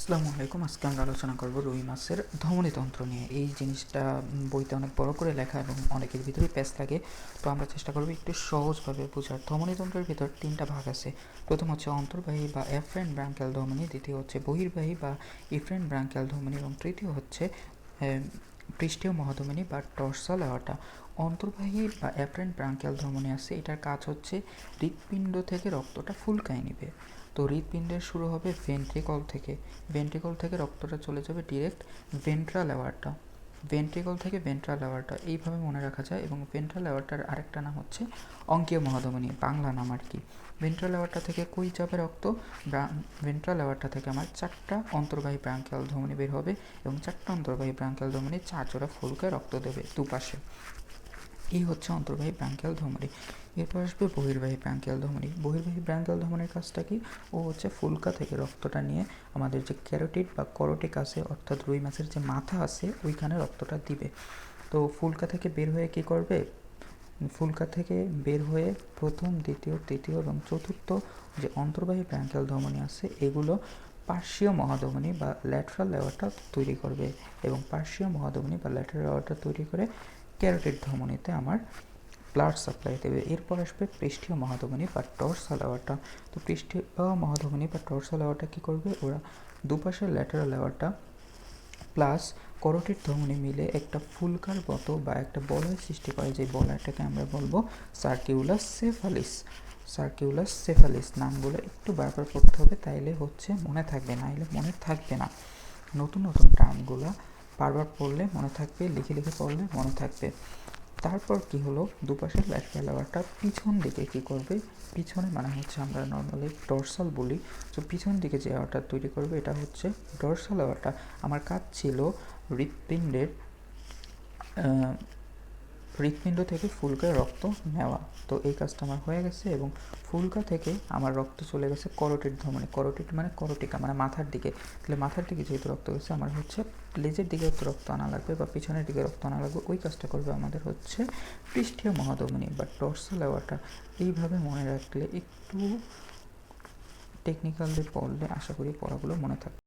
আসসালামু আলাইকুম। আজকে আমরা আলোচনা করব রুই মাছের ধমনীতন্ত্র নিয়ে। এই জিনিসটা বইতে অনেক বড় করে লেখা এবং অনেকের ভিতরেই প্যাচ থাকে, তো আমরা চেষ্টা করব একটু সহজভাবে বোঝার। ধমনীতন্ত্রের ভিতর তিনটা ভাগ আছে। প্রথম হচ্ছে অন্তর্বাহী বা এফ্রেন্ট ব্রাঙ্কিয়াল ধমনী, দ্বিতীয় হচ্ছে বহির্বাহী বা ইফ্রেন্ট ব্রাঙ্কিয়াল ধমনী এবং তৃতীয় হচ্ছে পৃষ্ঠীয় মহাধমনী বা ডর্সাল অ্যাওর্টা। অন্তর্বাহী বা এফ্রেন্ট ব্রাঙ্কিয়াল ধমনী আছে, এটার কাজ হচ্ছে হৃৎপিণ্ড থেকে রক্তটা ফুলকায় নেবে। তো হৃৎপিণ্ডের শুরু হবে ভেন্ট্রিকল থেকে, ভেন্ট্রিকল থেকে রক্তটা চলে যাবে ডিরেক্ট ভেন্ট্রাল অ্যাওর্টা, ভেন্ট্রিকল থেকে ভেন্ট্রাল অ্যাওর্টা, এইভাবে মনে রাখা যায়। এবং ভেন্ট্রাল অ্যাওর্টার আরেকটা নাম হচ্ছে অঙ্কীয় মহাধমনী, বাংলা নাম আর কি। ভেন্ট্রাল অ্যাওর্টা থেকে কই যাবে রক্ত? ভেন্ট্রাল অ্যাওর্টা থেকে আমার 4টা অন্তর্বাহী ব্রাঙ্কিয়াল ধমনী বের হবে এবং 4টা অন্তর্বাহী ব্রাঙ্কিয়াল ধমনী 4 জোড়া ফুলকায় রক্ত দেবে দুপাশে। এই হচ্ছে অন্তর্বাহী ব্রাঙ্কিয়াল ধমনী। এরপর আসবে বহির্বাহী ব্রাঙ্কিয়াল ধমনী। বহির্বাহী ব্রাঙ্কিয়াল ধমনীর কাজটা কি? ও হচ্ছে ফুলকা থেকে রক্তটা নিয়ে আমাদের যে ক্যারোটিড বা করোটিক আছে, অর্থাৎ রুই মাছের যে মাথা আছে ওইখানে রক্তটা দিবে। তো ফুলকা থেকে বের হয়ে কি করবে? ফুলকা থেকে বের হয়ে প্রথম, দ্বিতীয়, তৃতীয় এবং চতুর্থ যে অন্তর্বাহী ব্রাঙ্কিয়াল ধমনী আছে এগুলো পার্শ্বীয় মহাধমনী বা ল্যাটারাল অ্যাওর্টা তৈরি করবে এবং পার্শ্বীয় মহাধমনী বা ল্যাটারাল অ্যাওর্টা তৈরি করে ক্যারোটিড ধমনীতে আমার ব্লাড সাপ্লাই দেবে। এরপর আসবে পৃষ্ঠীয় মহাধমনী বা ডর্সাল অ্যাওর্টা। তো পৃষ্ঠীয় মহাধমনী বা ডর্সাল অ্যাওর্টা কী করবে? ওরা দুপাশের ল্যাটারাল অ্যাওর্টা প্লাস করোটিড ধমনী মিলে একটা ফুলকার মতো বা একটা বলয় সৃষ্টি করে, যে বলয়টাকে আমরা বলবো সার্কিউলাস সেফালিস। সার্কিউলাস সেফালিস নামগুলো একটু বারবার পড়তে হবে, তাইলে হচ্ছে মনে থাকবে, নাইলে মনে থাকবে না। নতুন নতুন টার্মগুলো বারবার পড়লে মনে থাকবে, লিখে লিখে পড়লে মনে থাকবে। তারপর কি হলো? দুপাশের ল্যাটারাল অ্যাওর্টা পিছন দিকে কি করবে? পিছনে মানে হচ্ছে আমরা নর্মালি ডর্সাল বলি, তো পিছন দিকে যে অ্যাওর্টা তৈরি করবে এটা হচ্ছে ডর্সাল অ্যাওর্টা। আমার কাজ ছিল হৃৎপিণ্ডের হৃৎপিণ্ড থেকে ফুলকায় রক্ত নেওয়া। তো এই কাজটা আমার হয়ে গেছে এবং ফুলকা থেকে আমার রক্ত চলে গেছে করোটিড ধমনী। করোটিড মানে করোটিকা মানে মাথার দিকে। তাহলে মাথার দিকে যেহেতু রক্ত গেছে, আমার হচ্ছে লেজের দিকে রক্ত আনা লাগবে বা পিছনের দিকে রক্ত আনা লাগবে। ওই কাজটা করবে আমাদের হচ্ছে পৃষ্ঠীয় মহাধমনী বা ডর্সাল অ্যাওর্টা। এইভাবে মনে রাখলে, একটু টেকনিক্যালি পড়লে আশা করি পড়াগুলো মনে থাকবে।